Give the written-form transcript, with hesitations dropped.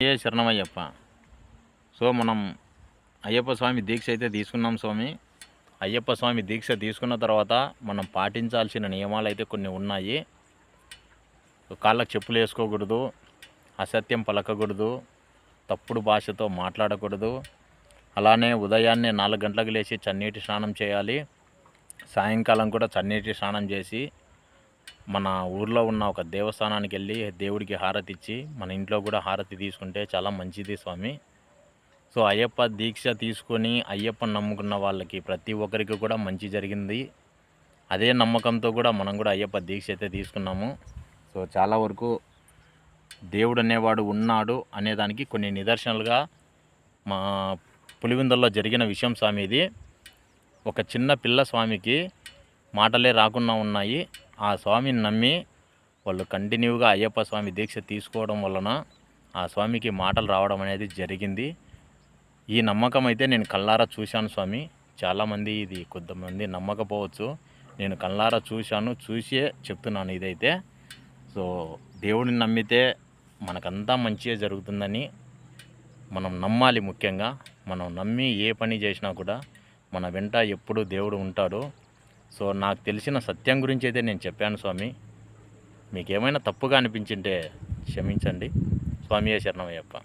శరణమయ్యప్ప. సో మనం అయ్యప్ప స్వామి దీక్ష అయితే తీసుకున్నాం స్వామి. అయ్యప్ప స్వామి దీక్ష తీసుకున్న తర్వాత మనం పాటించాల్సిన నియమాలు అయితే కొన్ని ఉన్నాయి. కాళ్ళకు చెప్పులు వేసుకోకూడదు, అసత్యం పలకకూడదు, తప్పుడు భాషతో మాట్లాడకూడదు. అలానే ఉదయాన్నే 4 గంటలకు లేచి చన్నీటి స్నానం చేయాలి. సాయంకాలం కూడా చన్నీటి స్నానం చేసి మన ఊర్లో ఉన్న ఒక దేవస్థానానికి వెళ్ళి దేవుడికి హారతి ఇచ్చి మన ఇంట్లో కూడా హారతి తీసుకుంటే చాలా మంచిది స్వామి. సో అయ్యప్ప దీక్ష తీసుకొని అయ్యప్పని నమ్ముకున్న వాళ్ళకి ప్రతి ఒక్కరికి కూడా మంచి జరిగింది. అదే నమ్మకంతో కూడా మనం కూడా అయ్యప్ప దీక్ష అయితే తీసుకున్నాము. సో చాలా వరకు దేవుడు అనేవాడు ఉన్నాడు అనేదానికి కొన్ని నిదర్శనలుగా మా పులివెందుల్లో జరిగిన విషయం స్వామి ఇది. ఒక చిన్న పిల్ల స్వామికి మాటలే రాకుండా ఉన్నాయి. ఆ స్వామిని నమ్మి వాళ్ళు కంటిన్యూగా అయ్యప్ప స్వామి దీక్ష తీసుకోవడం వలన ఆ స్వామికి మాటలు రావడం అనేది జరిగింది. ఈ నమ్మకం అయితే నేను కళ్ళారా చూశాను స్వామి. చాలామంది ఇది కొంతమంది నమ్మకపోవచ్చు, నేను కళ్ళారా చూశాను, చూసే చెప్తున్నాను ఇదైతే. సో దేవుడిని నమ్మితే మనకంతా మంచిగా జరుగుతుందని మనం నమ్మాలి. ముఖ్యంగా మనం నమ్మి ఏ పని చేసినా కూడా మన వెంట ఎప్పుడు దేవుడు ఉంటాడు. సో నాకు తెలిసిన సత్యం గురించి అయితే నేను చెప్పాను స్వామి. మీకేమైనా తప్పుగా అనిపించింటే క్షమించండి. స్వామియే శరణమయ్యప్ప.